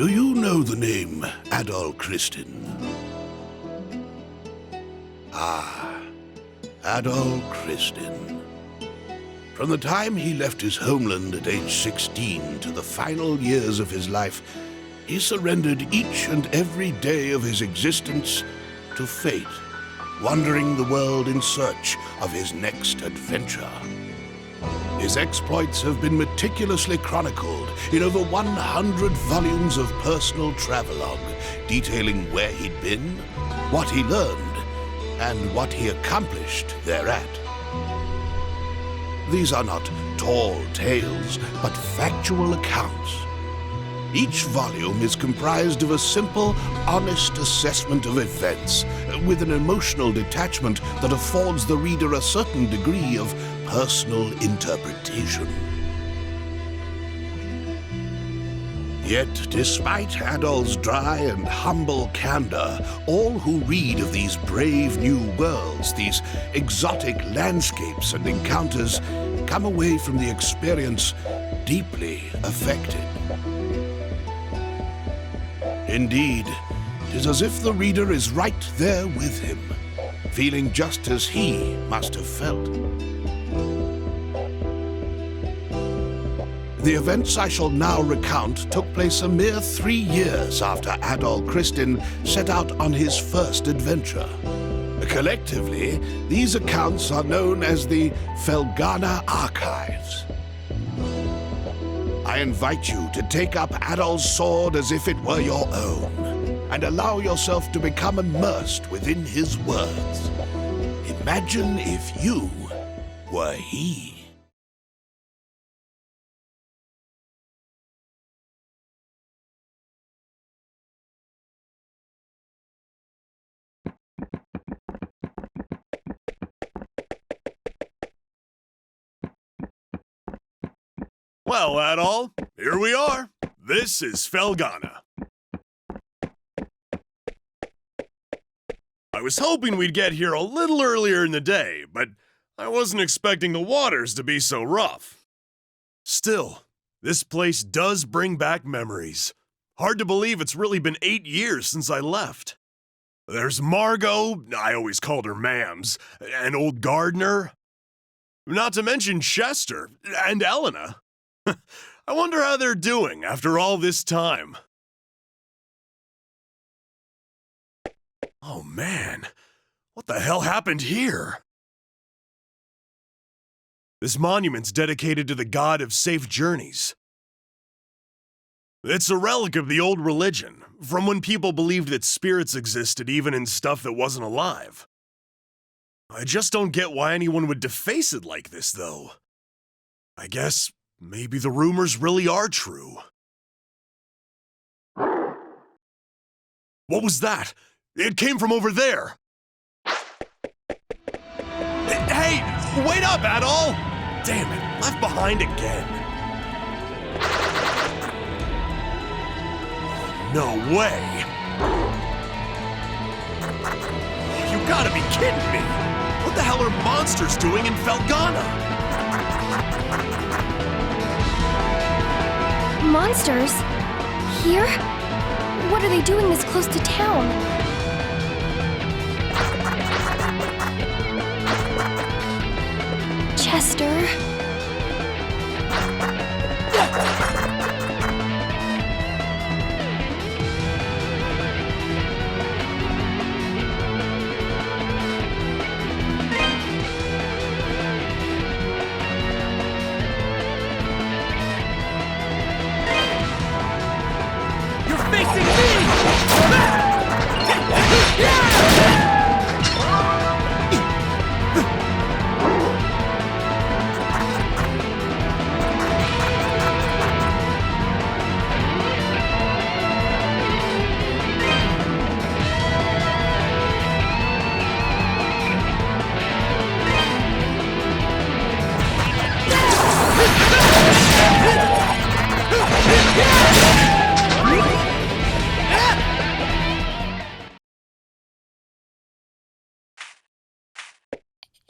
Do you know the name Adol Christin? Ah, Adol Christin. From the time he left his homeland at age 16 to the final years of his life, he surrendered each and every day of his existence to fate, wandering the world in search of his next adventure. His exploits have been meticulously chronicled in over 100 volumes of personal travelogue, detailing where he'd been, what he learned, and what he accomplished thereat. These are not tall tales, but factual accounts. Each volume is comprised of a simple, honest assessment of events, with an emotional detachment that affords the reader a certain degree of personal interpretation. Yet, despite Adol's dry and humble candor, all who read of these brave new worlds, these exotic landscapes and encounters, come away from the experience deeply affected. Indeed, it is as if the reader is right there with him, feeling just as he must have felt. The events I shall now recount took place a mere 3 years after Adol Christin set out on his first adventure. Collectively, these accounts are known as the Felghana Archives. I invite you to take up Adol's sword as if it were your own, and allow yourself to become immersed within his words. Imagine if you were he. Well, Adol, here we are. This is Felghana. I was hoping we'd get here a little earlier in the day, but I wasn't expecting the waters to be so rough. Still, this place does bring back memories. Hard to believe it's really been 8 years since I left. There's Margot, I always called her Mams, and old Gardner. Not to mention Chester and Elena. I wonder how they're doing after all this time. Oh man, what the hell happened here? This monument's dedicated to the god of safe journeys. It's a relic of the old religion, from when people believed that spirits existed even in stuff that wasn't alive. I just don't get why anyone would deface it like this, though. I guess maybe the rumors really are true. What was that? It came from over there. Hey, wait up, Adol! Damn it, left behind again. No way. You gotta be kidding me. What the hell are monsters doing in Felghana? Monsters? Here? What are they doing this close to town? Chester? Facing me!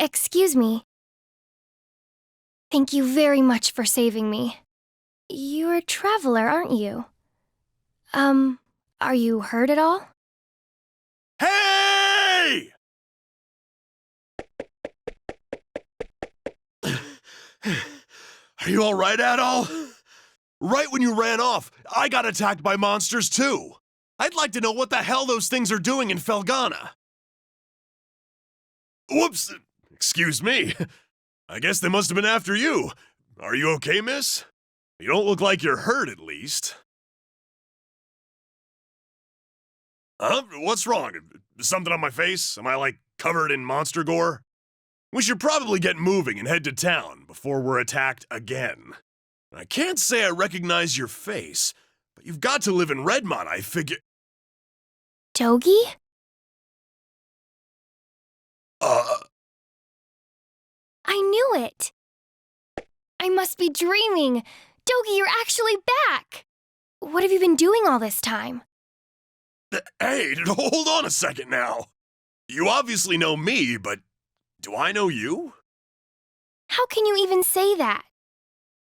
Excuse me. Thank you very much for saving me. You're a traveler, aren't you? Are you hurt at all? Hey! Are you all right, Adol? Right when you ran off, I got attacked by monsters too. I'd like to know what the hell those things are doing in Felghana. Whoops! Excuse me. I guess they must have been after you. Are you okay, miss? You don't look like you're hurt, at least. Huh? What's wrong? Something on my face? Am I, like, covered in monster gore? We should probably get moving and head to town before we're attacked again. I can't say I recognize your face, but you've got to live in Redmont, I figure. Dogi? I knew it! I must be dreaming! Dogi, you're actually back! What have you been doing all this time? Hey, hold on a second now. You obviously know me, but do I know you? How can you even say that?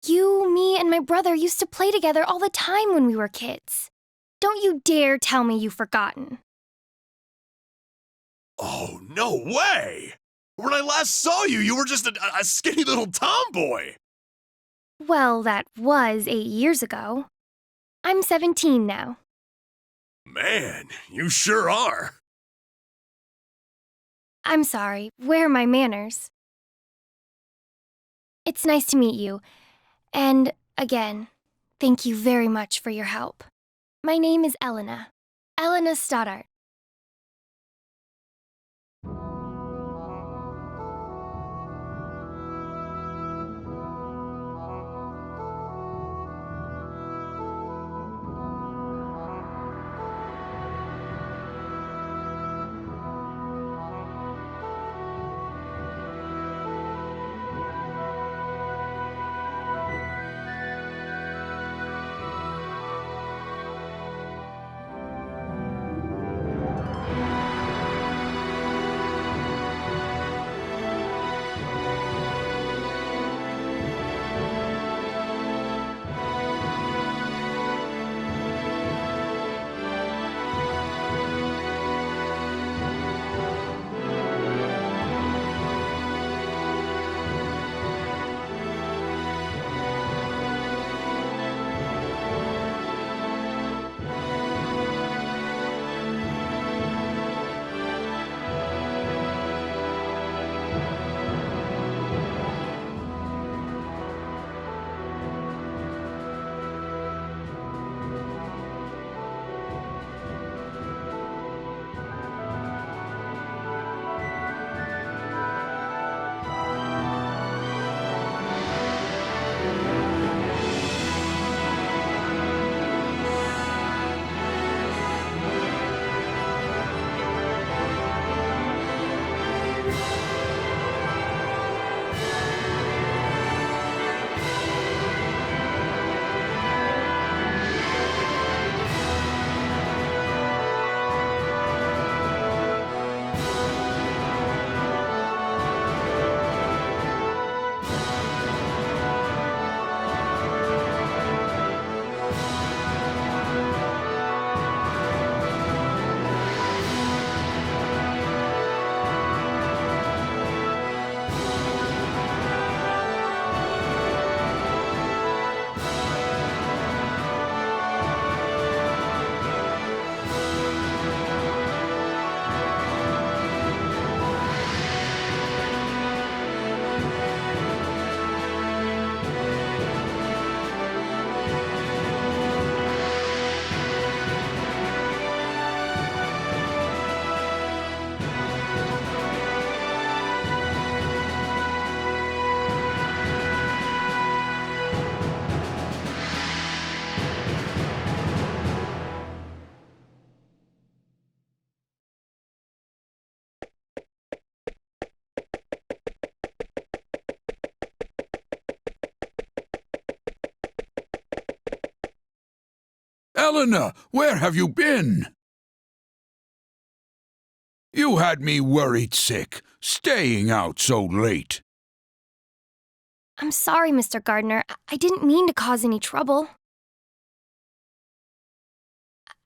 You, me, and my brother used to play together all the time when we were kids. Don't you dare tell me you've forgotten. Oh, no way! When I last saw you, you were just a skinny little tomboy. Well, that was 8 years ago. I'm 17 now. Man, you sure are. I'm sorry, where are my manners? It's nice to meet you. And, again, thank you very much for your help. My name is Elena. Elena Stoddart. Elena, where have you been? You had me worried sick, staying out so late. I'm sorry, Mr. Gardner. I didn't mean to cause any trouble.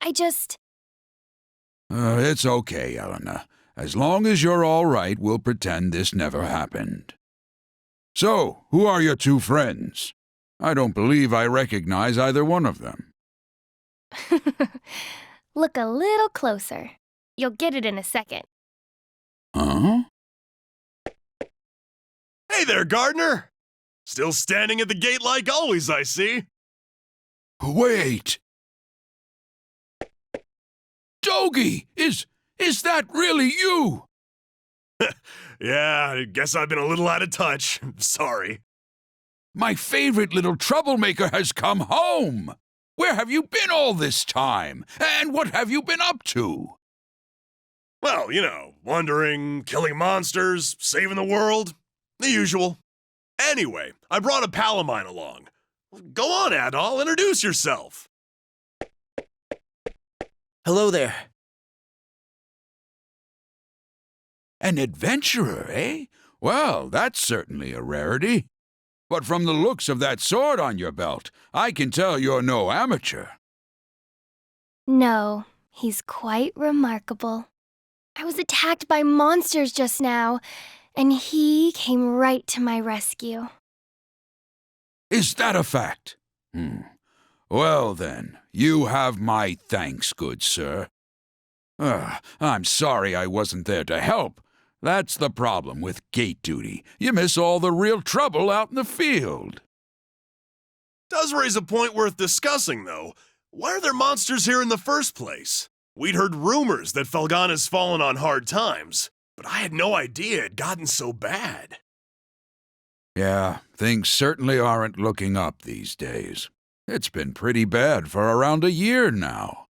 I just... It's okay, Elena. As long as you're all right, we'll pretend this never happened. So, who are your two friends? I don't believe I recognize either one of them. Look a little closer. You'll get it in a second. Huh? Hey there, Gardner! Still standing at the gate like always, I see. Wait! Dogie! Is that really you? Yeah, I guess I've been a little out of touch. Sorry. My favorite little troublemaker has come home! Where have you been all this time? And what have you been up to? Well, you know, wandering, killing monsters, saving the world. The usual. Anyway, I brought a pal of mine along. Go on, Adol, introduce yourself. Hello there. An adventurer, eh? Well, that's certainly a rarity. But from the looks of that sword on your belt, I can tell you're no amateur. No, he's quite remarkable. I was attacked by monsters just now, and he came right to my rescue. Is that a fact? Well then, you have my thanks, good sir. I'm sorry I wasn't there to help. That's the problem with gate duty. You miss all the real trouble out in the field. Does raise a point worth discussing, though. Why are there monsters here in the first place? We'd heard rumors that Felghana's fallen on hard times, but I had no idea it had gotten so bad. Yeah, things certainly aren't looking up these days. It's been pretty bad for around a year now.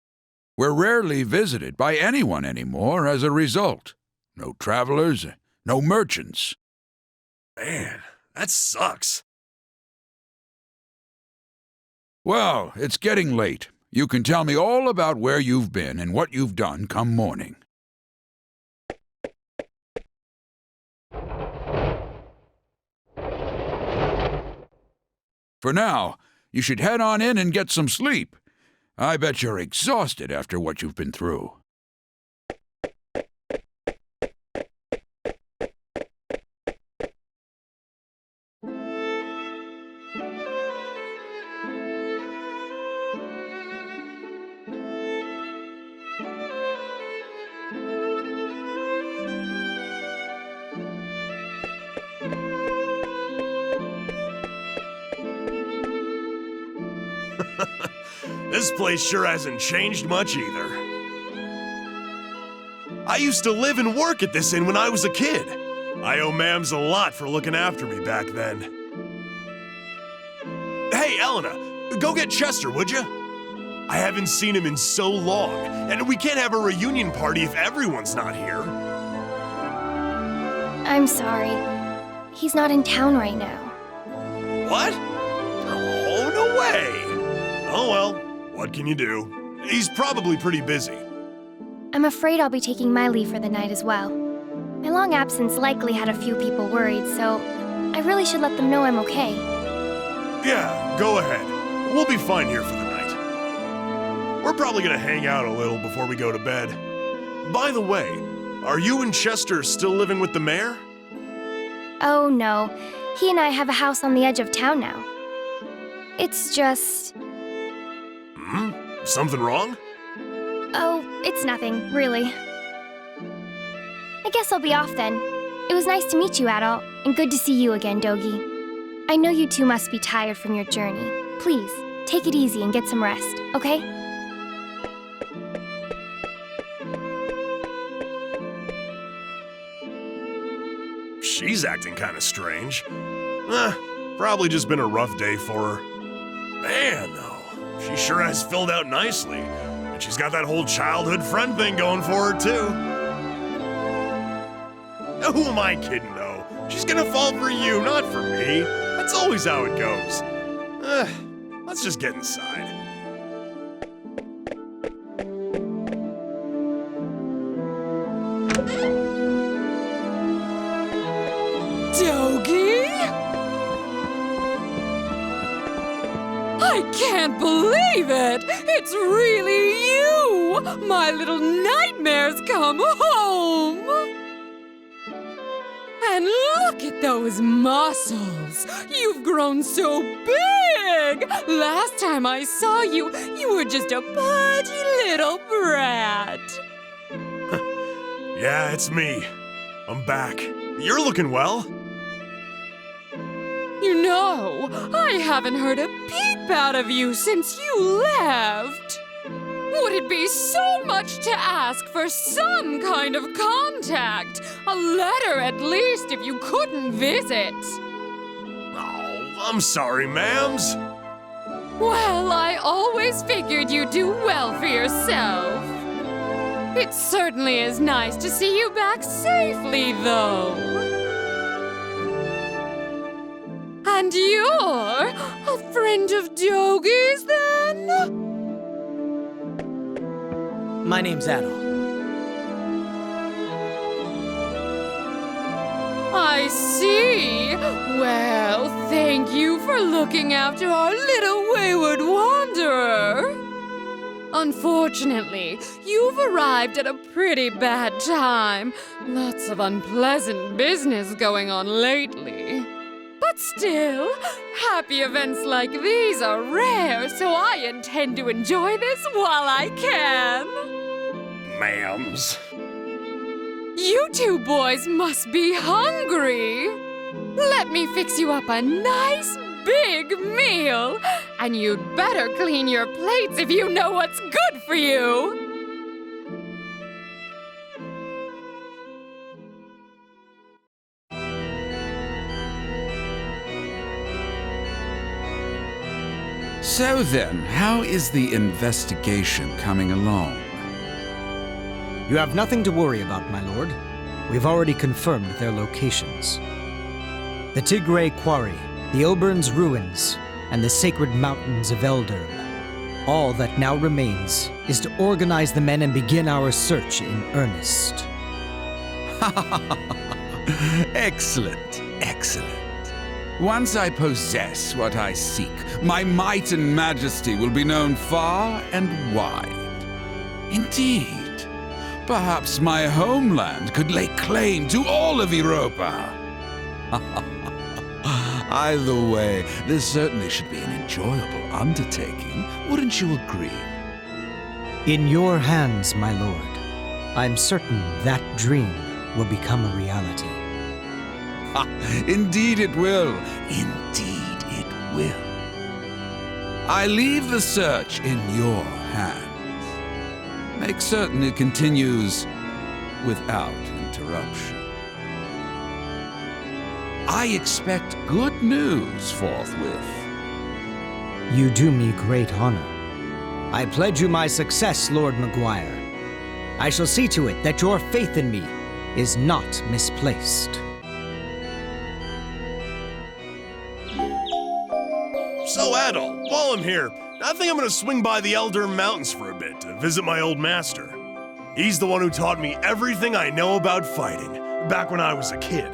We're rarely visited by anyone anymore as a result. No travelers, no merchants. Man, that sucks. Well, it's getting late. You can tell me all about where you've been and what you've done come morning. For now, you should head on in and get some sleep. I bet you're exhausted after what you've been through. This place sure hasn't changed much either. I used to live and work at this inn when I was a kid. I owe Mams a lot for looking after me back then. Hey, Elena, go get Chester, would you? I haven't seen him in so long, and we can't have a reunion party if everyone's not here. I'm sorry. He's not in town right now. What? Oh, no way! Oh well, what can you do? He's probably pretty busy. I'm afraid I'll be taking my leave for the night as well. My long absence likely had a few people worried, so I really should let them know I'm okay. Yeah, go ahead. We'll be fine here for the night. We're probably gonna hang out a little before we go to bed. By the way, are you and Chester still living with the mayor? Oh no, he and I have a house on the edge of town now. It's just... Something wrong? Oh, it's nothing, really. I guess I'll be off then. It was nice to meet you, Adol, and good to see you again, Dogie. I know you two must be tired from your journey. Please, take it easy and get some rest, okay? She's acting kind of strange. Probably just been a rough day for her. Man, though, she sure has filled out nicely. And she's got that whole childhood friend thing going for her, too. Who am I kidding, though? She's gonna fall for you, not for me. That's always how it goes. Let's just get inside. can't believe it! It's really you! My little nightmares come home! And look at those muscles! You've grown so big! Last time I saw you, you were just a pudgy little brat. Yeah, it's me. I'm back. You're looking well. You know, I haven't heard a peep out of you since you left. Would it be so much to ask for some kind of contact? A letter at least if you couldn't visit. Oh, I'm sorry, ma'ams. Well, I always figured you'd do well for yourself. It certainly is nice to see you back safely, though. And you're a friend of Dogi's, then? My name's Adol. I see. Well, thank you for looking after our little wayward wanderer. Unfortunately, you've arrived at a pretty bad time. Lots of unpleasant business going on lately. But still, happy events like these are rare, so I intend to enjoy this while I can. Ma'ams. You two boys must be hungry. Let me fix you up a nice big meal. And you'd better clean your plates if you know what's good for you. So then, how is the investigation coming along? You have nothing to worry about, my lord. We've already confirmed their locations. The Tigray Quarry, the Obern's Ruins, and the Sacred Mountains of Elderm. All that now remains is to organize the men and begin our search in earnest. Excellent, excellent. Once I possess what I seek, my might and majesty will be known far and wide. Indeed, perhaps my homeland could lay claim to all of Europa. Either way, this certainly should be an enjoyable undertaking, wouldn't you agree? In your hands, my lord. I'm certain that dream will become a reality. Indeed it will. Indeed it will. I leave the search in your hands. Make certain it continues without interruption. I expect good news forthwith. You do me great honor. I pledge you my success, Lord Maguire. I shall see to it that your faith in me is not misplaced. So, Adol, while I'm here, I think I'm gonna swing by the Elder Mountains for a bit to visit my old master. He's the one who taught me everything I know about fighting, back when I was a kid.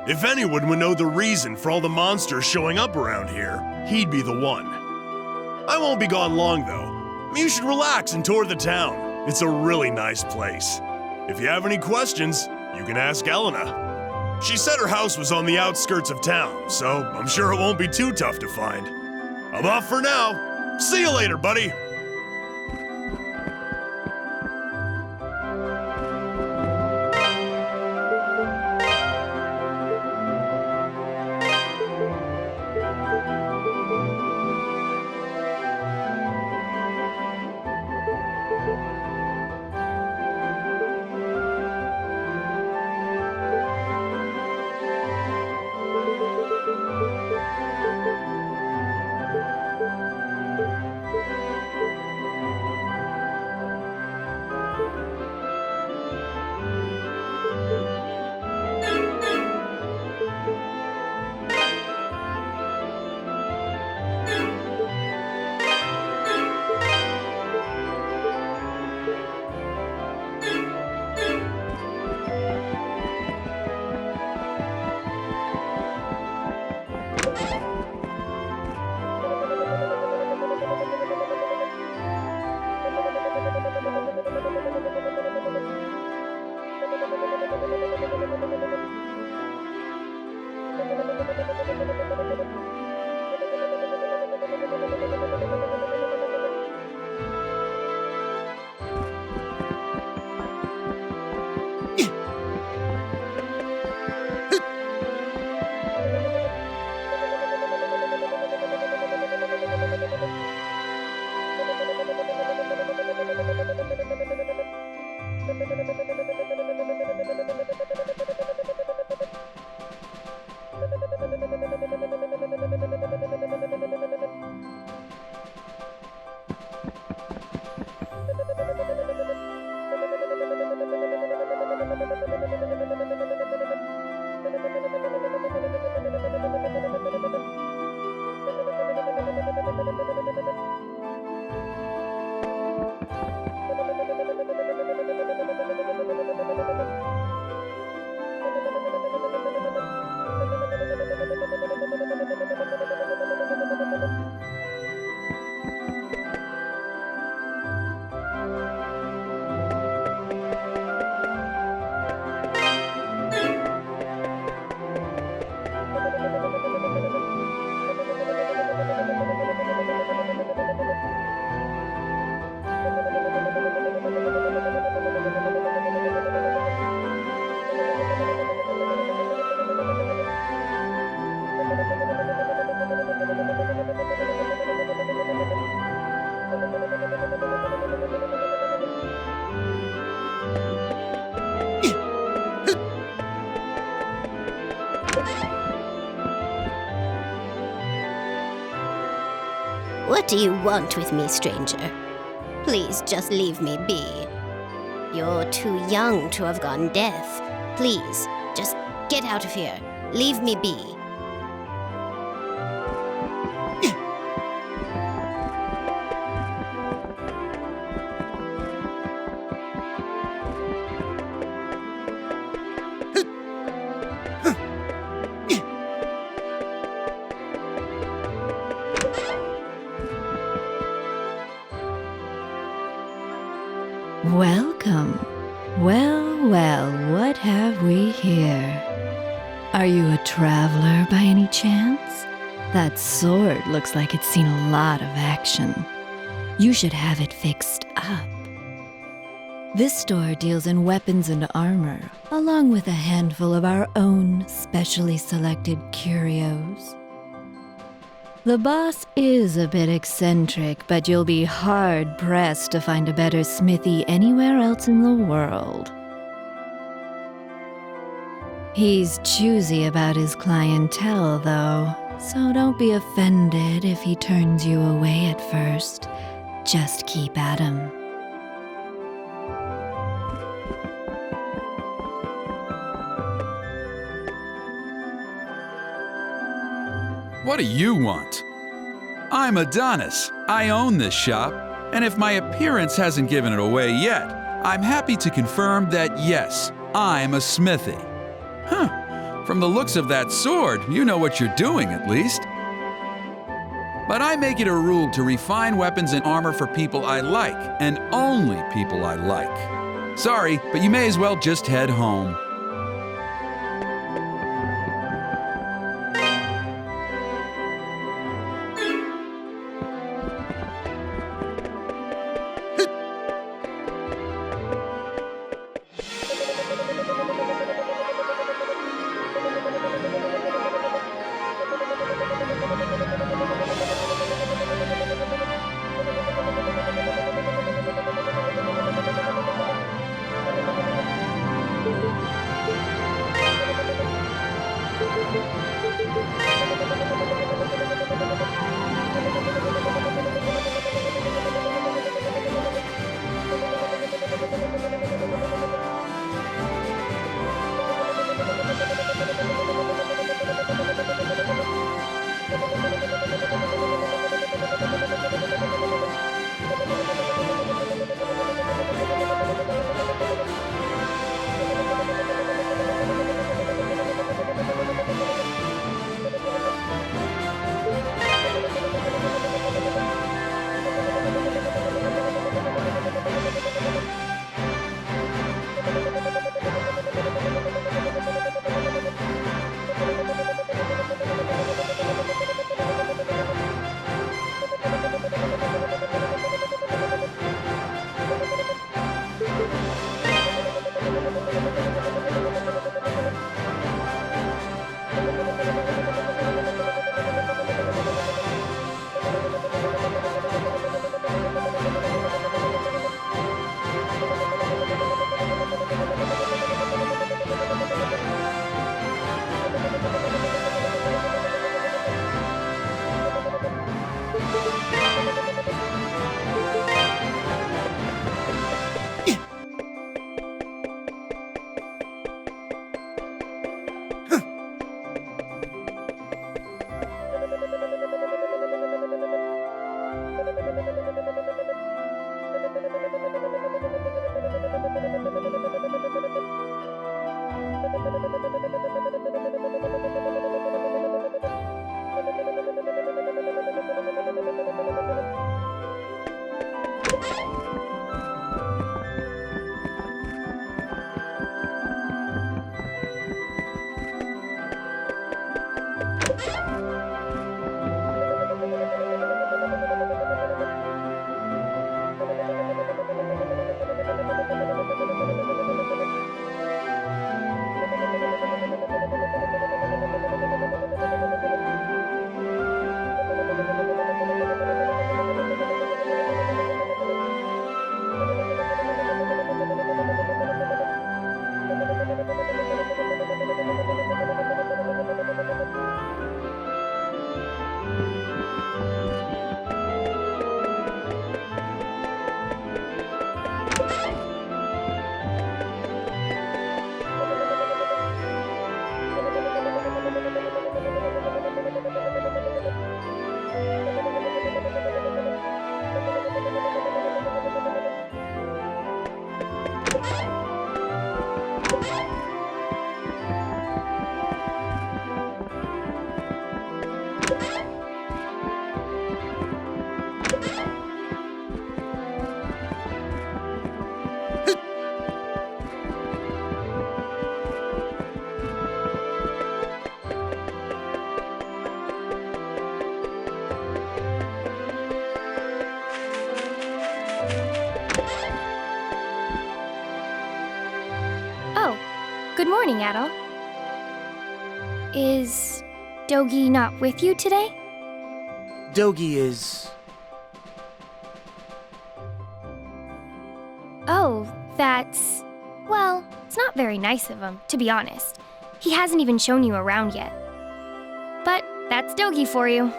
If anyone would know the reason for all the monsters showing up around here, he'd be the one. I won't be gone long, though. You should relax and tour the town. It's a really nice place. If you have any questions, you can ask Elena. She said her house was on the outskirts of town, so I'm sure it won't be too tough to find. I'm off for now. See you later, buddy. What do you want with me, stranger? Please just leave me be. You're too young to have gone deaf. Please, just get out of here. Leave me be. Welcome. Well, well, what have we here? Are you a traveler by any chance? That sword looks like it's seen a lot of action. You should have it fixed up. This store deals in weapons and armor, along with a handful of our own specially selected curios. The boss is a bit eccentric, but you'll be hard-pressed to find a better smithy anywhere else in the world. He's choosy about his clientele, though, so don't be offended if he turns you away at first. Just keep at him. What do you want? I'm Adonis. I own this shop, and if my appearance hasn't given it away yet, I'm happy to confirm that yes, I'm a smithy. Huh, from the looks of that sword, you know what you're doing at least. But I make it a rule to refine weapons and armor for people I like, and only people I like. Sorry, but you may as well just head home. Good morning, Adol. Is Dogi not with you today? Dogi is... Oh, that's... Well, it's not very nice of him, to be honest. He hasn't even shown you around yet. But that's Dogi for you.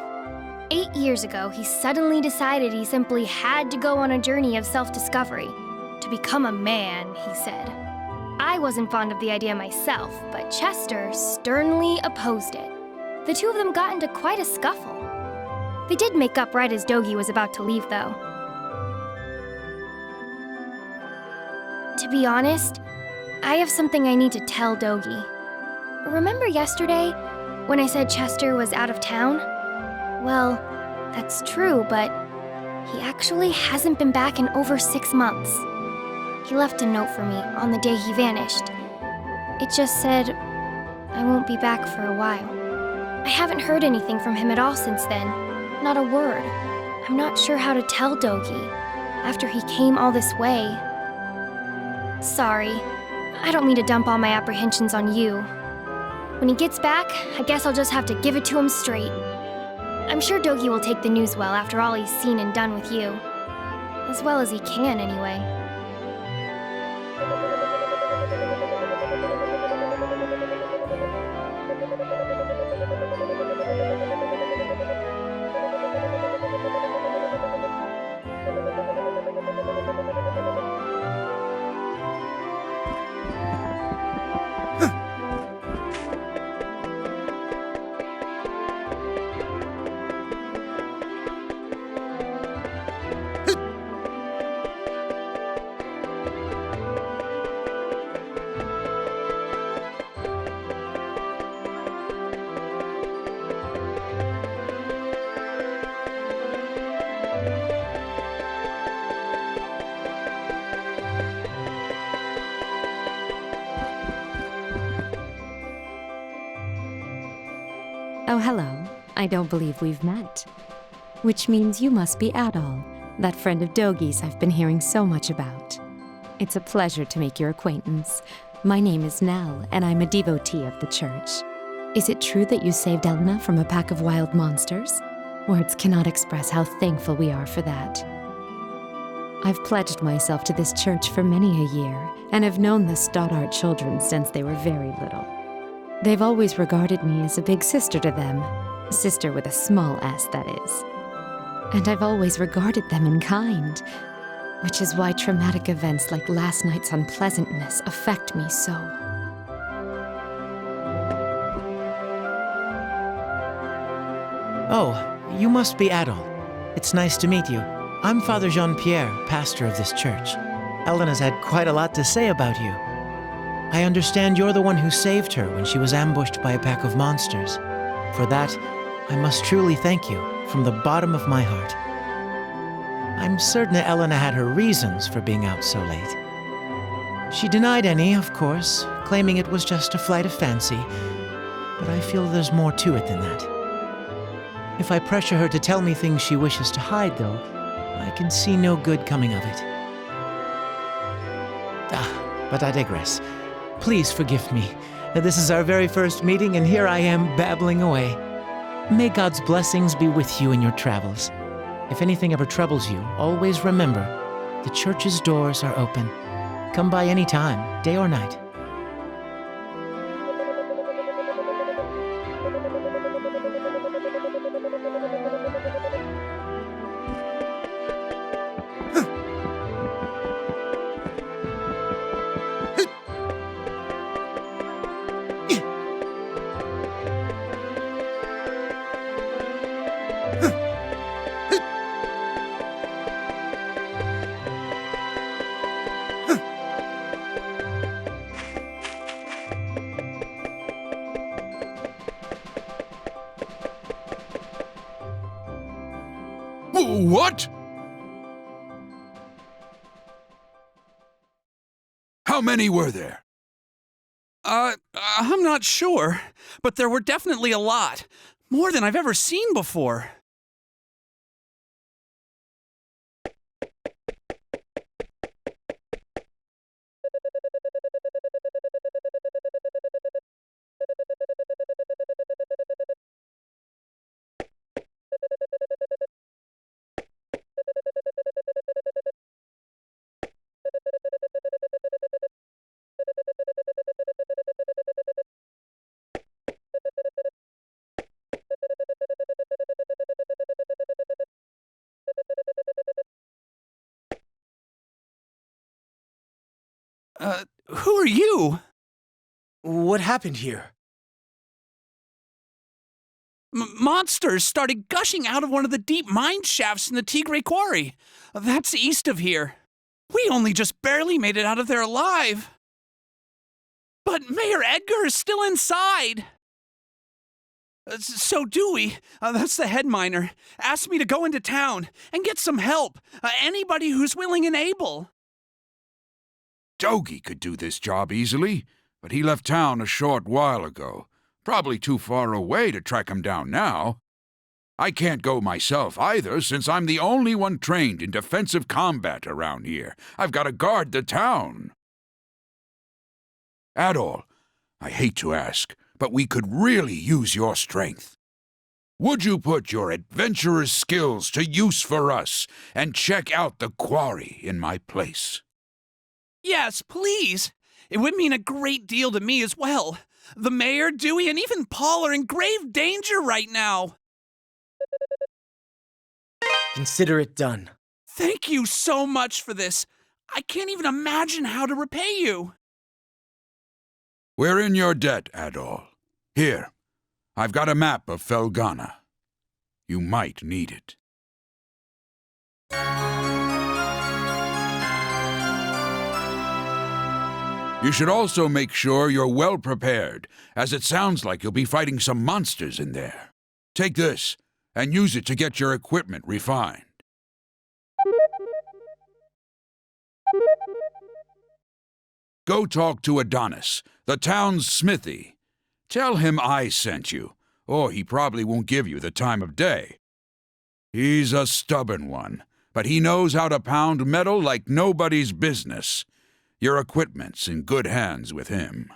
8 years ago, he suddenly decided he simply had to go on a journey of self-discovery. To become a man, he said. I wasn't fond of the idea myself, but Chester sternly opposed it. The two of them got into quite a scuffle. They did make up right as Dogi was about to leave, though. To be honest, I have something I need to tell Dogi. Remember yesterday when I said Chester was out of town? Well, that's true, but he actually hasn't been back in over 6 months. He left a note for me on the day he vanished. It just said, I won't be back for a while. I haven't heard anything from him at all since then. Not a word. I'm not sure how to tell Dogi, after he came all this way. Sorry. I don't mean to dump all my apprehensions on you. When he gets back, I guess I'll just have to give it to him straight. I'm sure Dogi will take the news well after all he's seen and done with you. As well as he can, anyway. Oh, hello. I don't believe we've met. Which means you must be Adol, that friend of Dogi's I've been hearing so much about. It's a pleasure to make your acquaintance. My name is Nell, and I'm a devotee of the church. Is it true that you saved Elena from a pack of wild monsters? Words cannot express how thankful we are for that. I've pledged myself to this church for many a year, and have known the Stoddart children since they were very little. They've always regarded me as a big sister to them, sister with a small s, that is. And I've always regarded them in kind, which is why traumatic events like last night's unpleasantness affect me so. Oh, you must be Adol. It's nice to meet you. I'm Father Jean-Pierre, pastor of this church. Elena's had quite a lot to say about you. I understand you're the one who saved her when she was ambushed by a pack of monsters. For that, I must truly thank you from the bottom of my heart. I'm certain Elena had her reasons for being out so late. She denied any, of course, claiming it was just a flight of fancy, but I feel there's more to it than that. If I pressure her to tell me things she wishes to hide, though, I can see no good coming of it. But I digress. Please forgive me. This is our very first meeting, and here I am babbling away. May God's blessings be with you in your travels. If anything ever troubles you, always remember, the church's doors are open. Come by any time, day or night. What? How many were there? I'm not sure, but there were definitely a lot. More than I've ever seen before. Who are you? What happened here? Monsters started gushing out of one of the deep mine shafts in the Tigray Quarry. That's east of here. We only just barely made it out of there alive. But Mayor Edgar is still inside. So Dewey, that's the head miner, asked me to go into town and get some help. Anybody who's willing and able. Dogi could do this job easily, but he left town a short while ago. Probably too far away to track him down now. I can't go myself either, since I'm the only one trained in defensive combat around here. I've got to guard the town. Adol, I hate to ask, but we could really use your strength. Would you put your adventurer's skills to use for us and check out the quarry in my place? Yes, please. It would mean a great deal to me as well. The mayor, Dewey, and even Paul are in grave danger right now. Consider it done. Thank you so much for this. I can't even imagine how to repay you. We're in your debt, Adol. Here, I've got a map of Felghana. You might need it. You should also make sure you're well prepared, as it sounds like you'll be fighting some monsters in there. Take this, and use it to get your equipment refined. Go talk to Adonis, the town's smithy. Tell him I sent you, or he probably won't give you the time of day. He's a stubborn one, but he knows how to pound metal like nobody's business. Your equipment's in good hands with him.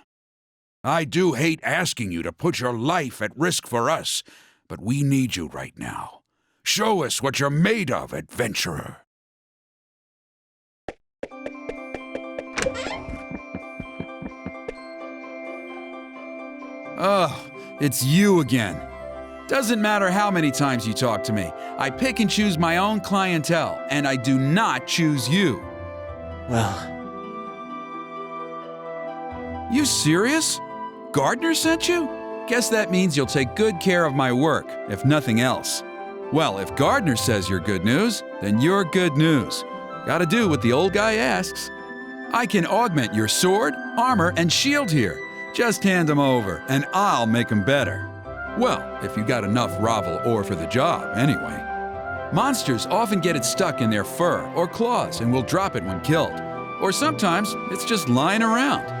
I do hate asking you to put your life at risk for us, but we need you right now. Show us what you're made of, adventurer. Oh, it's you again. Doesn't matter how many times you talk to me. I pick and choose my own clientele, and I do not choose you. Well... You serious? Gardner sent you? Guess that means you'll take good care of my work, if nothing else. Well, if Gardner says you're good news, then you're good news. Gotta do what the old guy asks. I can augment your sword, armor, and shield here. Just hand them over, and I'll make them better. Well, if you got enough Ravel ore for the job, anyway. Monsters often get it stuck in their fur or claws and will drop it when killed. Or sometimes it's just lying around.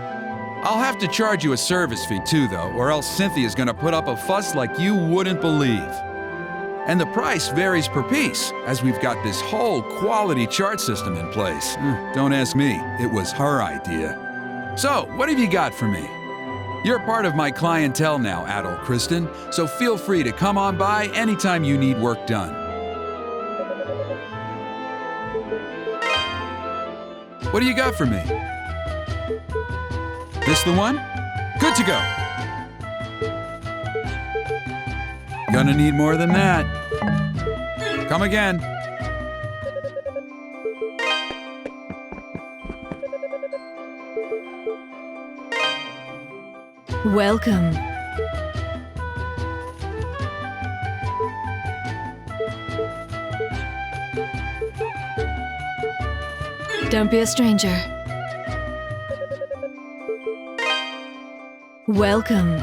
I'll have to charge you a service fee too, though, or else Cynthia's gonna put up a fuss like you wouldn't believe. And the price varies per piece, as we've got this whole quality chart system in place. Don't ask me, it was her idea. So, what have you got for me? You're part of my clientele now, Adol Kristen, so feel free to come on by anytime you need work done. What do you got for me? This the one? Good to go. Gonna need more than that. Come again. Welcome. Don't be a stranger. Welcome.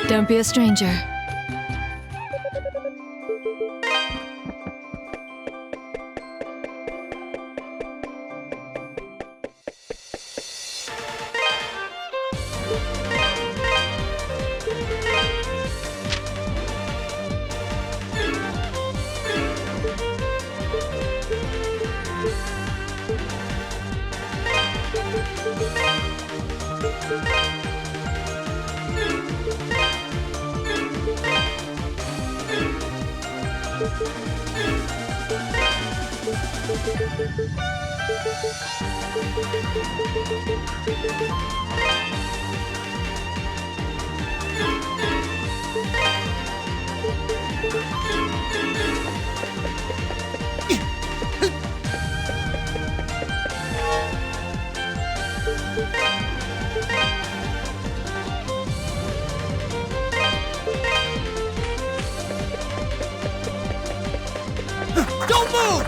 Don't be a stranger. Don't move!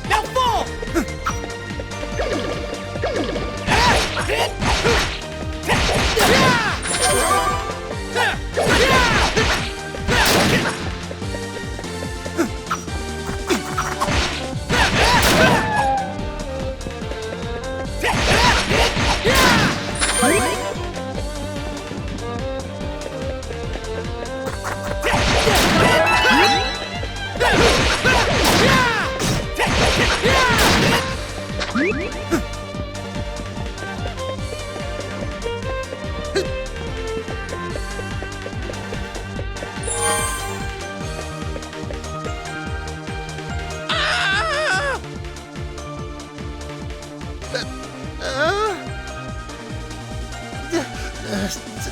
Now fall!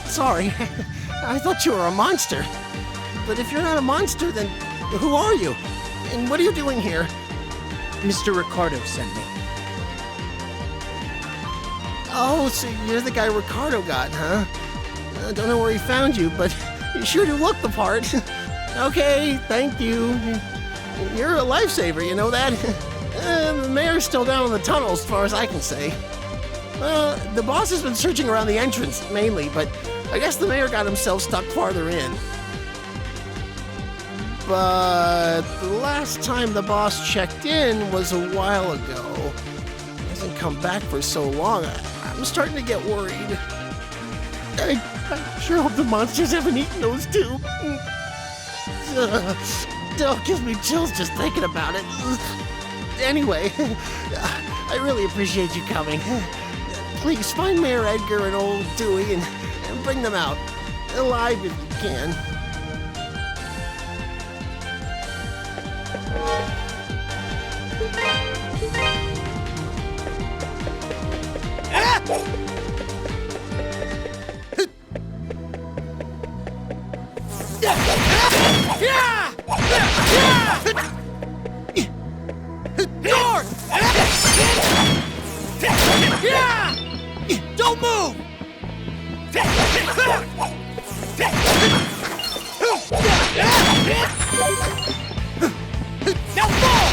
Sorry. I thought you were a monster. But if you're not a monster, then who are you? And what are you doing here? Mr. Ricardo sent me. Oh, so you're the guy Ricardo got, huh? I don't know where he found you, but you sure do look the part. Okay, thank you. You're a lifesaver, you know that? The mayor's still down in the tunnel as far as I can say. Well, the boss has been searching around the entrance, mainly, but I guess the mayor got himself stuck farther in. But the last time the boss checked in was a while ago. He hasn't come back for so long. I'm starting to get worried. I sure hope the monsters haven't eaten those two. Still gives me chills just thinking about it. Anyway, I really appreciate you coming. Please find Mayor Edgar and old Dewey and bring them out. Alive if you can. Don't move! Now fall!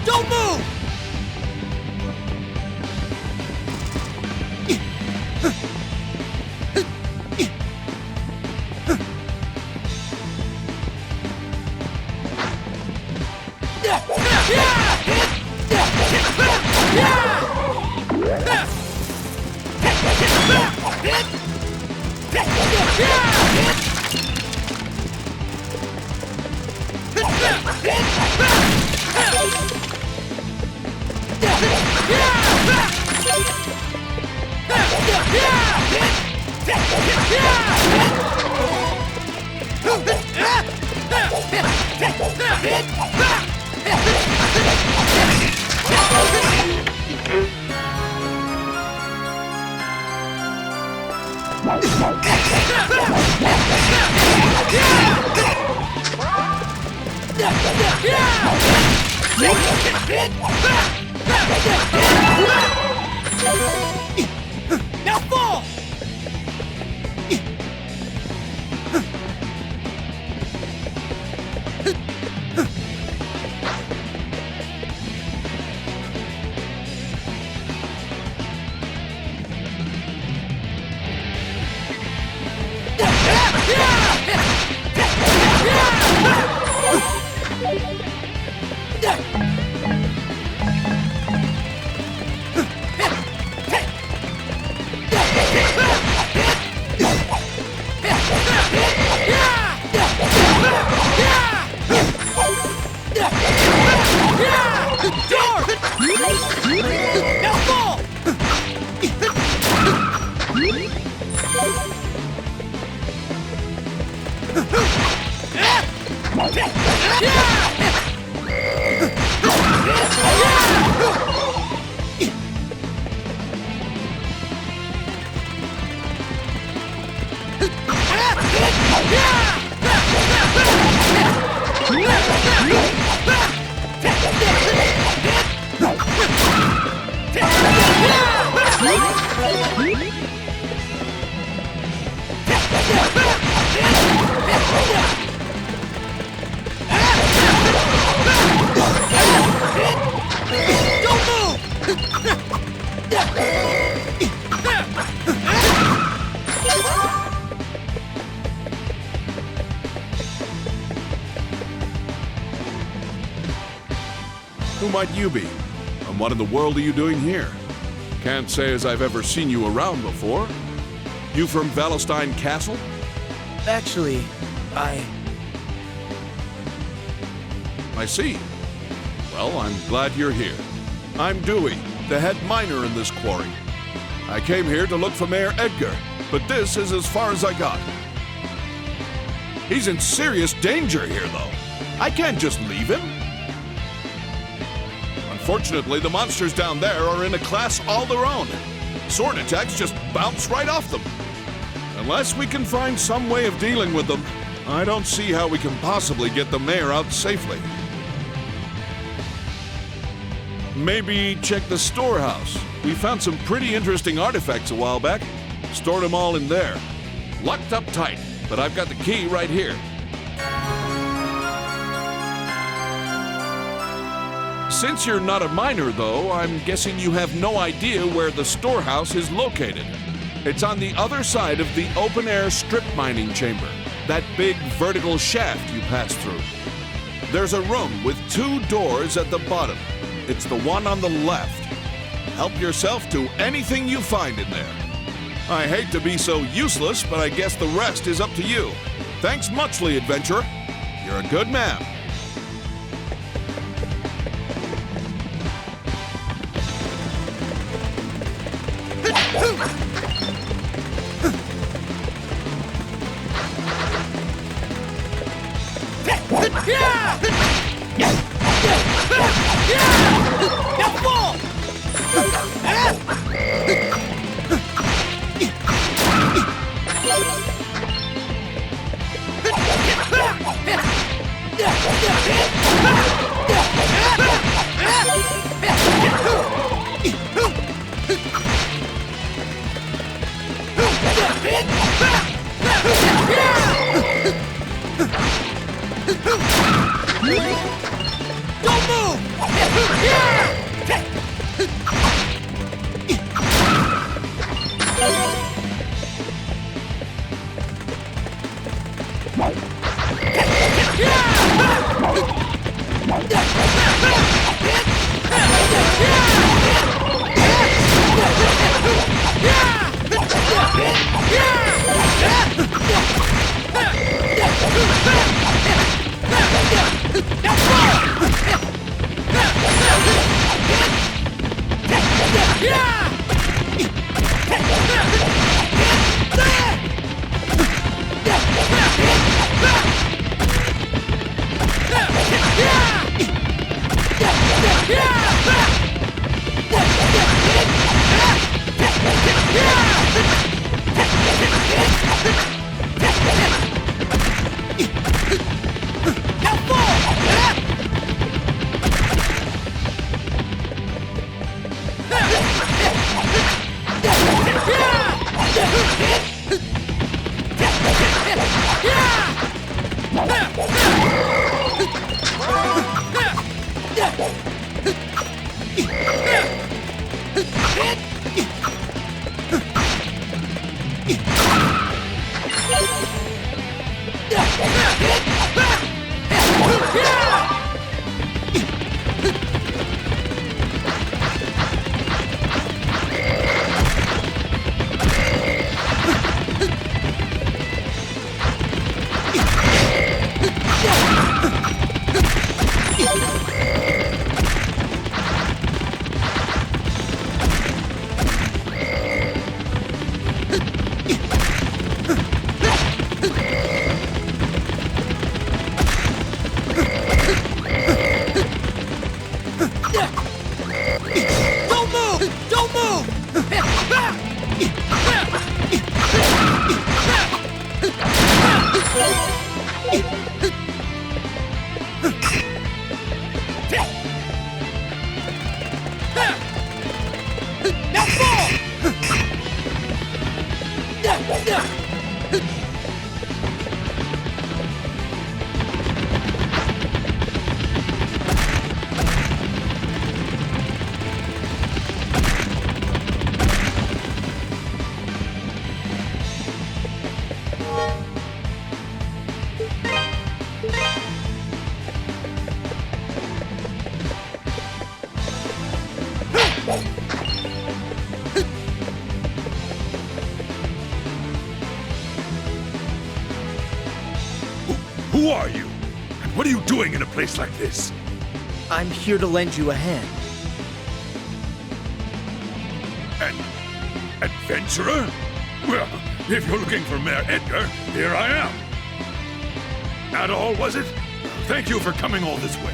Don't move! Now fall! Who might you be? And what in the world are you doing here? Can't say as I've ever seen you around before. You from Valestein Castle? Actually, I see. Well, I'm glad you're here. I'm Dewey, the head miner in this quarry. I came here to look for Mayor Edgar, but this is as far as I got. He's in serious danger here, though. I can't just leave him. Unfortunately, the monsters down there are in a class all their own. Sword attacks just bounce right off them. Unless we can find some way of dealing with them, I don't see how we can possibly get the mayor out safely. Maybe check the storehouse. We found some pretty interesting artifacts a while back. Stored them all in there. Locked up tight, but I've got the key right here. Since you're not a miner, though, I'm guessing you have no idea where the storehouse is located. It's on the other side of the open-air strip mining chamber, that big vertical shaft you pass through. There's a room with 2 doors at the bottom. It's the one on the left. Help yourself to anything you find in there. I hate to be so useless, but I guess the rest is up to you. Thanks muchly, adventurer. You're a good man. Who are you? And what are you doing in a place like this? I'm here to lend you a hand. An adventurer? Well, if you're looking for Mayor Edgar, here I am. That all, was it? Thank you for coming all this way.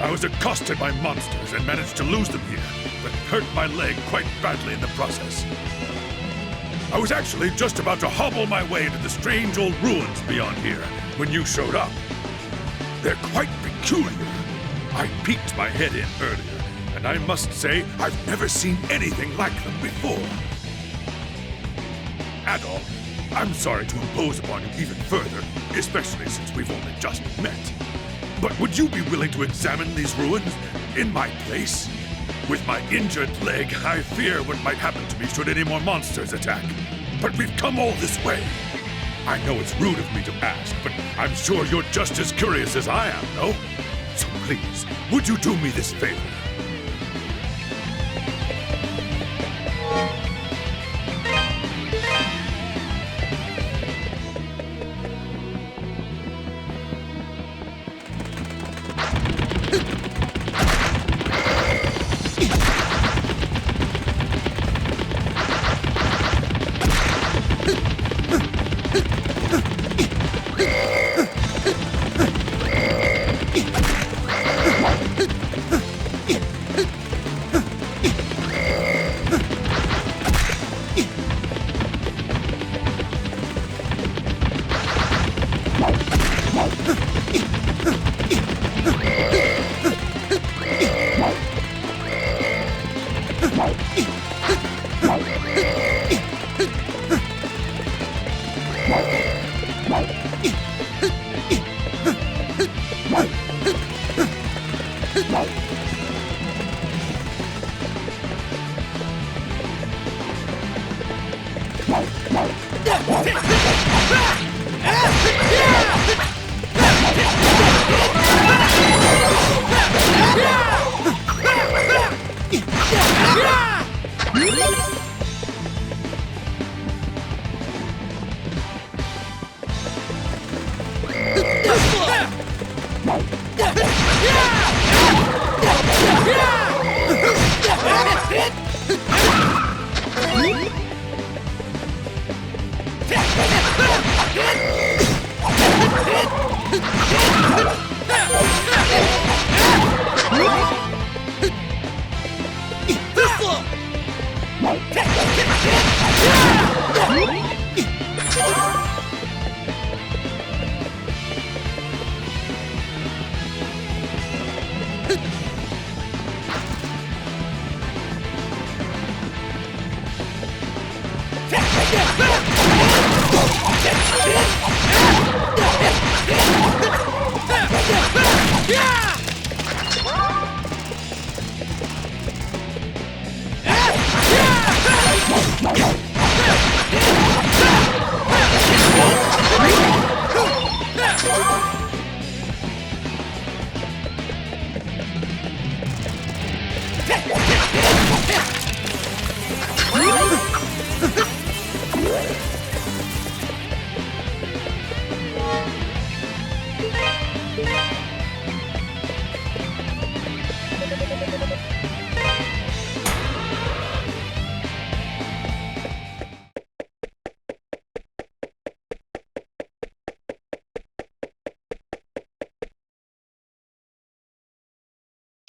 I was accosted by monsters and managed to lose them here, but hurt my leg quite badly in the process. I was actually just about to hobble my way into the strange old ruins beyond here when you showed up. They're quite peculiar. I peeked my head in earlier, and I must say I've never seen anything like them before. Adol, I'm sorry to impose upon you even further, especially since we've only just met. But would you be willing to examine these ruins in my place? With my injured leg, I fear what might happen to me should any more monsters attack. But we've come all this way. I know it's rude of me to ask, but I'm sure you're just as curious as I am, no? So please, would you do me this favor?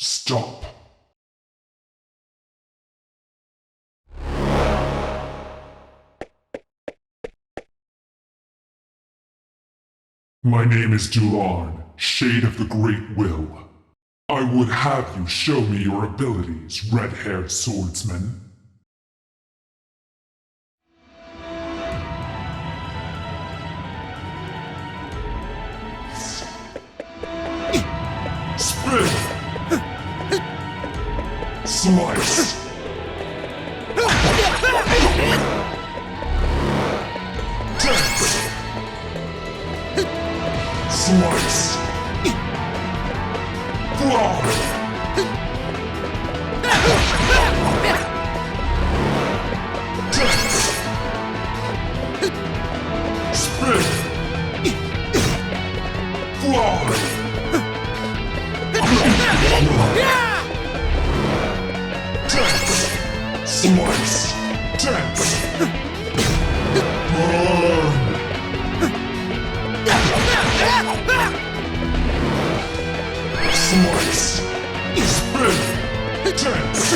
Stop. My name is Dularn, Shade of the Great Will. I would have you show me your abilities, red-haired swordsman. Spin! Slice! Dance! Slice! Fly! Dance! Spin! Fly! Dance! Slice! Dance! Burn! Slice! Spin! Dance!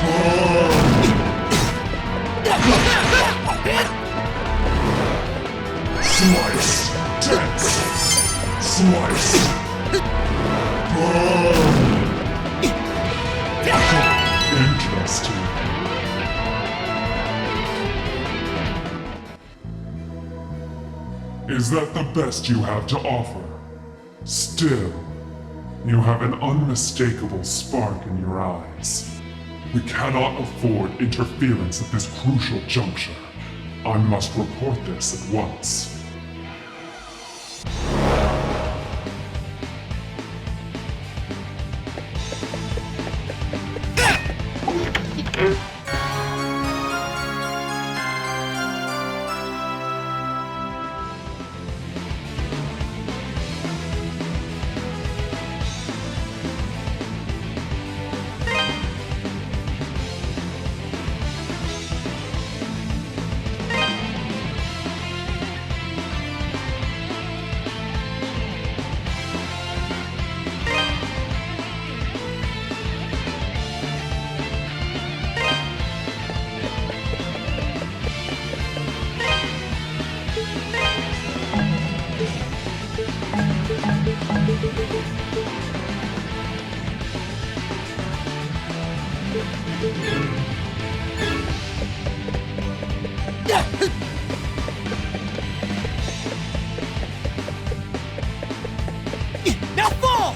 Burn! Slice! Dance! Slice! Burn! Interesting. Is that the best you have to offer? Still, you have an unmistakable spark in your eyes. We cannot afford interference at this crucial juncture. I must report this at once. Now fall!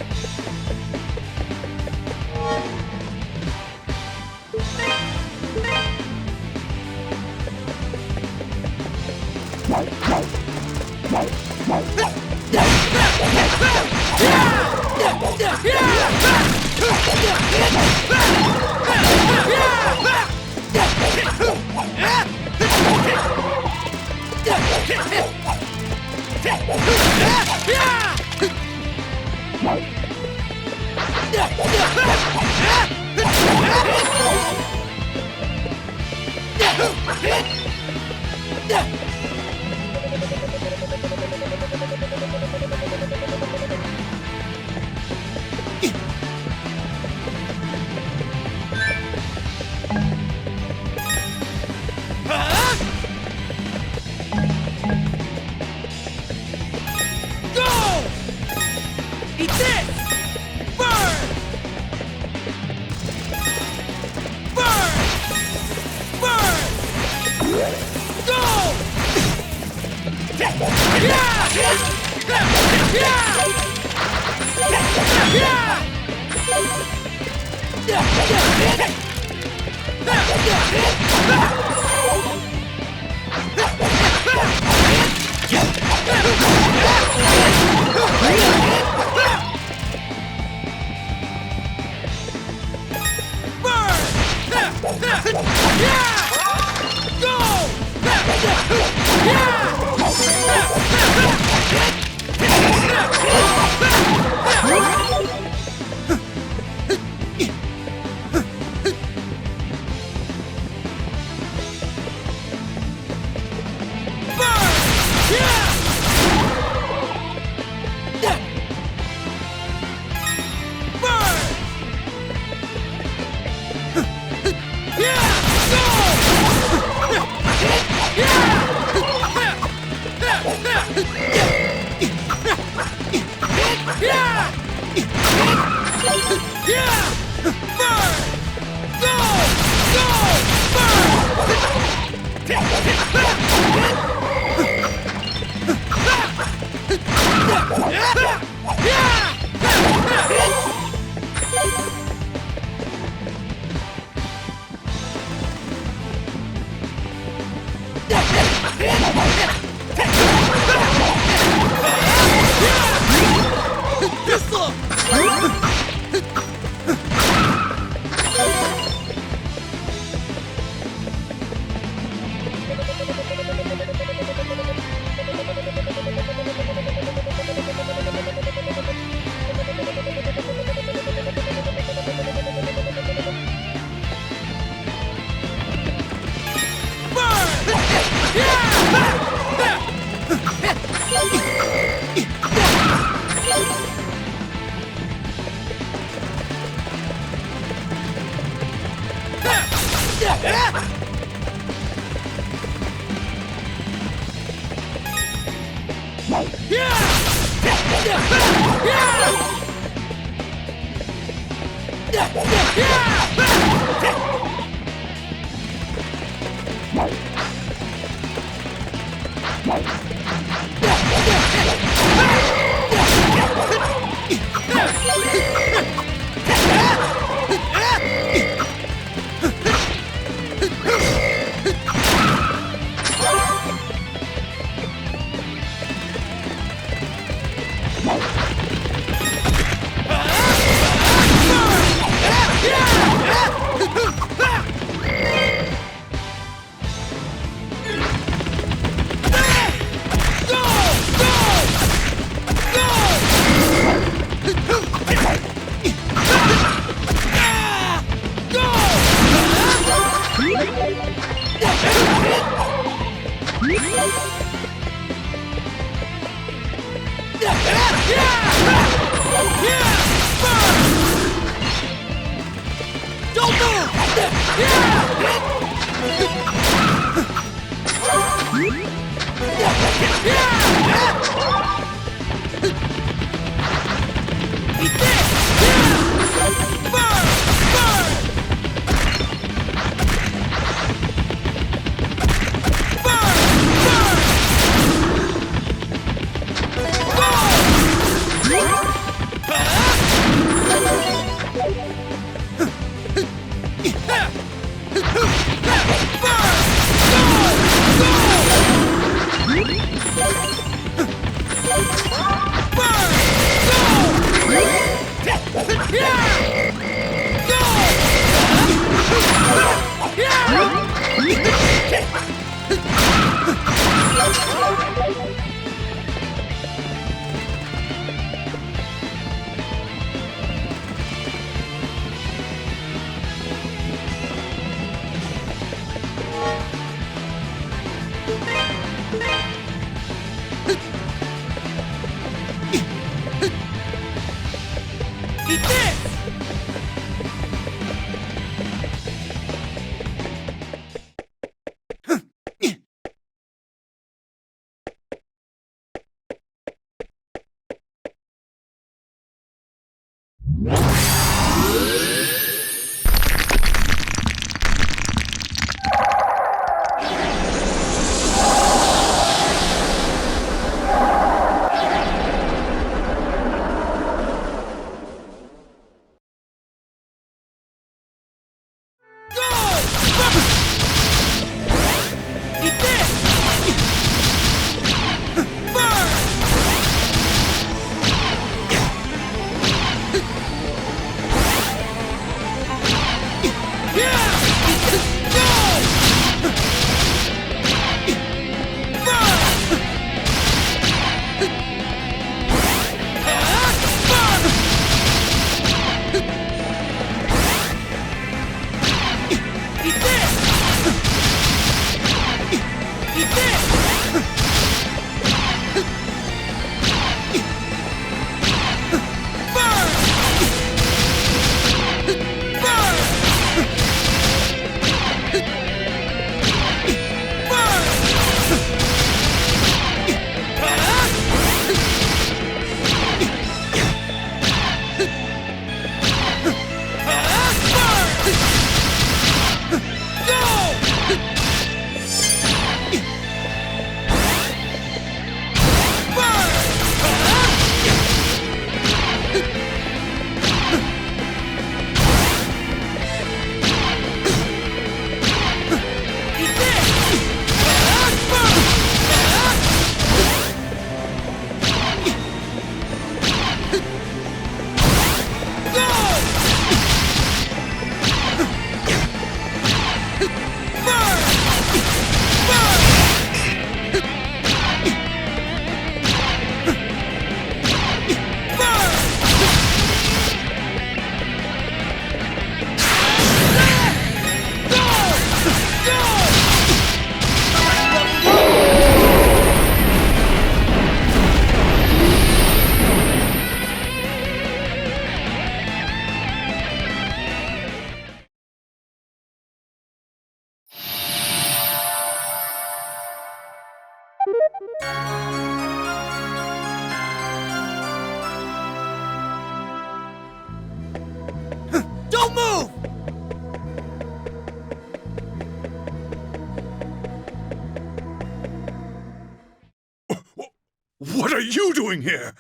What are you doing here?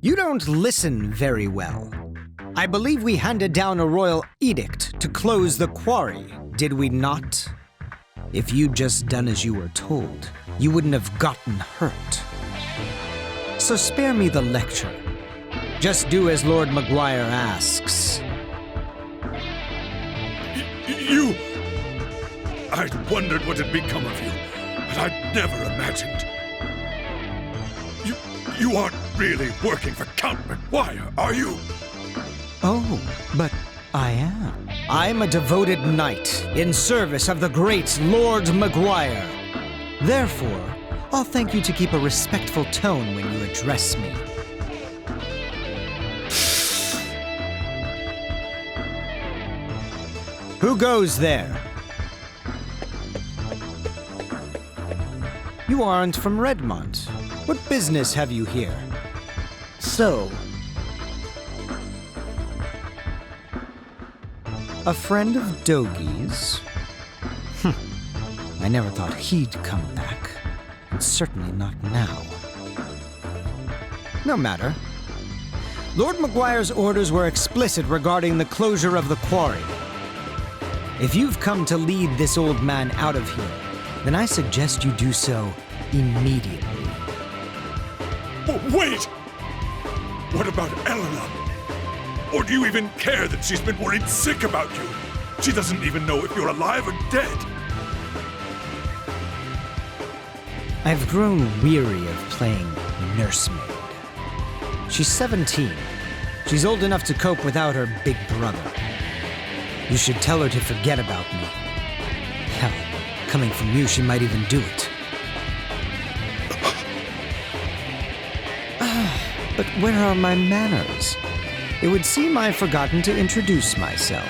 You don't listen very well. I believe we handed down a royal edict to close the quarry, did we not? If you'd just done as you were told, you wouldn't have gotten hurt. So spare me the lecture. Just do as Lord Maguire asks. You... I'd wondered what had become of you, but I'd never imagined. You aren't really working for Count Maguire, are you? Oh, but I am. I'm a devoted knight in service of the great Lord Maguire. Therefore, I'll thank you to keep a respectful tone when you address me. Who goes there? You aren't from Redmont. What business have you here? So, a friend of Dogi's? I never thought he'd come back, and certainly not now. No matter. Lord Maguire's orders were explicit regarding the closure of the quarry. If you've come to lead this old man out of here, then I suggest you do so immediately. Wait! What about Eleanor? Or do you even care that she's been worried sick about you? She doesn't even know if you're alive or dead. I've grown weary of playing nursemaid. She's 17. She's old enough to cope without her big brother. You should tell her to forget about me. Hell, coming from you, she might even do it. But where are my manners? It would seem I've forgotten to introduce myself.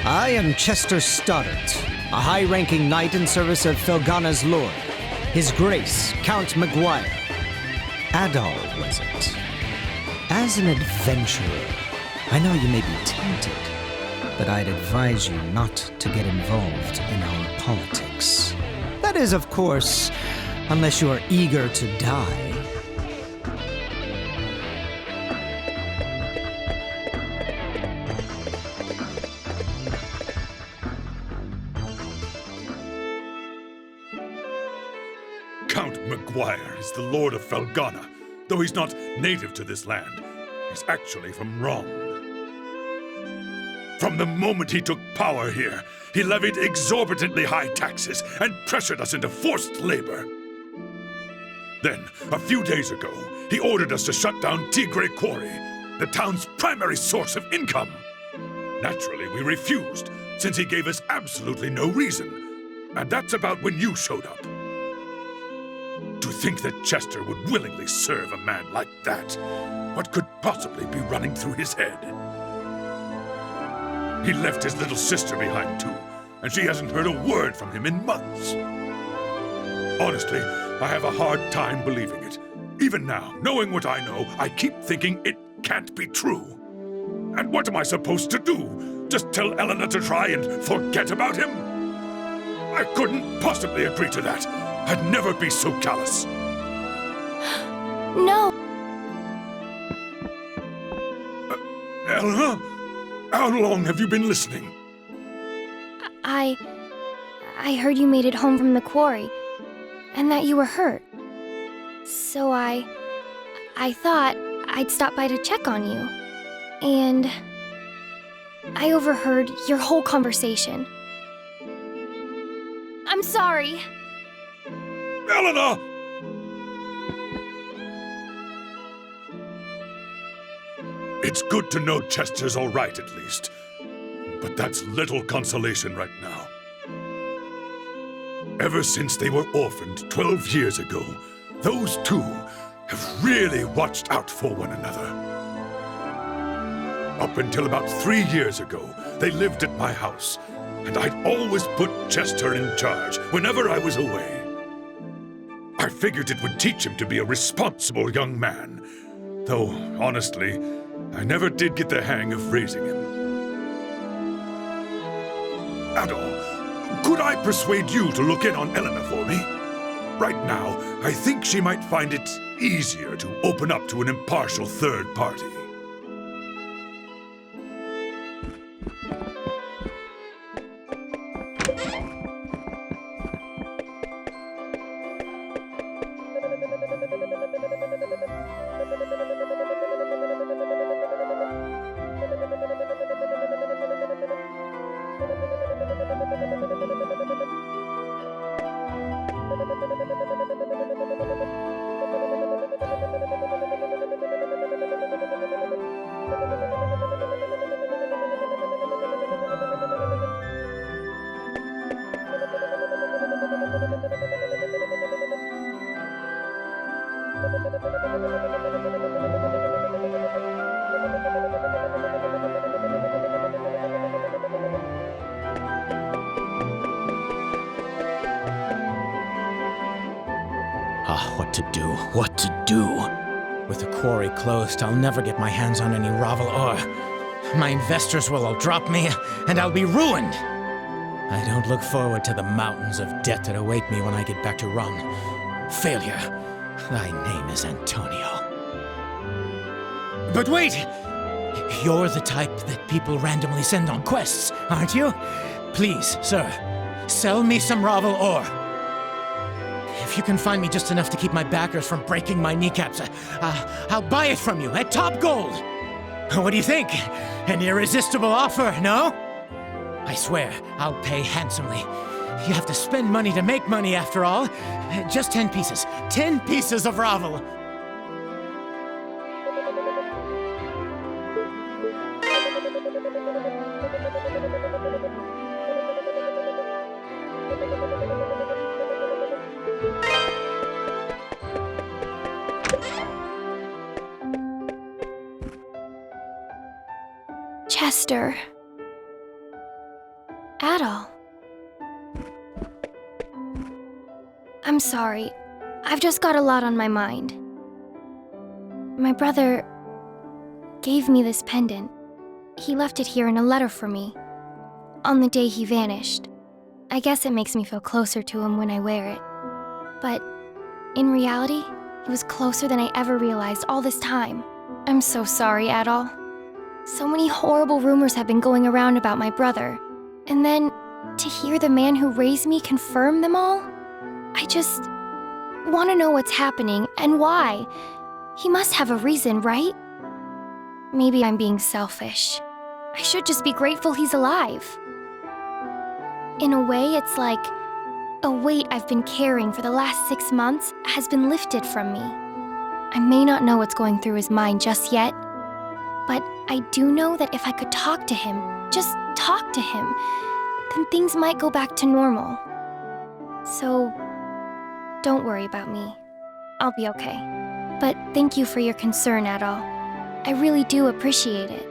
I am Chester Stoddart, a high-ranking knight in service of Felghana's lord, His Grace, Count Maguire. Adol, was it? As an adventurer, I know you may be tempted, but I'd advise you not to get involved in our politics. That is, of course, unless you are eager to die. Count Maguire is the Lord of Felghana, though he's not native to this land. He's actually from Rome. From the moment he took power here, he levied exorbitantly high taxes and pressured us into forced labor. Then, a few days ago, he ordered us to shut down Tigray Quarry, the town's primary source of income. Naturally, we refused, since he gave us absolutely no reason. And that's about when you showed up. To think that Chester would willingly serve a man like that, what could possibly be running through his head? He left his little sister behind too, and she hasn't heard a word from him in months. Honestly, I have a hard time believing it. Even now, knowing what I know, I keep thinking it can't be true. And what am I supposed to do? Just tell Eleanor to try and forget about him? I couldn't possibly agree to that. I'd never be so callous. No! Eleanor? How long have you been listening? I heard you made it home from the quarry, and that you were hurt. So I thought I'd stop by to check on you. And I overheard your whole conversation. I'm sorry. Eleanor! It's good to know Chester's all right, at least. But that's little consolation right now. Ever since they were orphaned 12 years ago, those two have really watched out for one another. Up until about 3 years ago, they lived at my house, and I'd always put Chester in charge whenever I was away. I figured it would teach him to be a responsible young man, though, honestly, I never did get the hang of raising him. Adol, could I persuade you to look in on Eleanor for me? Right now, I think she might find it easier to open up to an impartial third party. What to do? With the quarry closed, I'll never get my hands on any Ravel ore. My investors will all drop me, and I'll be ruined. I don't look forward to the mountains of debt that await me when I get back to Rum. Failure. Thy name is Antonio. But wait! You're the type that people randomly send on quests, aren't you? Please, sir, sell me some Ravel ore. If you can find me just enough to keep my backers from breaking my kneecaps, I'll buy it from you at top gold. What do you think? An irresistible offer, no? I swear, I'll pay handsomely. You have to spend money to make money, after all. Just 10 pieces. 10 pieces of Ravel. Chester. Adol. I'm sorry. I've just got a lot on my mind. My brother gave me this pendant. He left it here in a letter for me. On the day he vanished. I guess it makes me feel closer to him when I wear it. But in reality, he was closer than I ever realized all this time. I'm so sorry, Adol. So many horrible rumors have been going around about my brother. And then, to hear the man who raised me confirm them all? I just want to know what's happening and why. He must have a reason, right? Maybe I'm being selfish. I should just be grateful he's alive. In a way, it's like a weight I've been carrying for the last 6 months has been lifted from me. I may not know what's going through his mind just yet, but I do know that if I could talk to him, just talk to him, then things might go back to normal. So, don't worry about me. I'll be okay. But thank you for your concern, Adol. I really do appreciate it.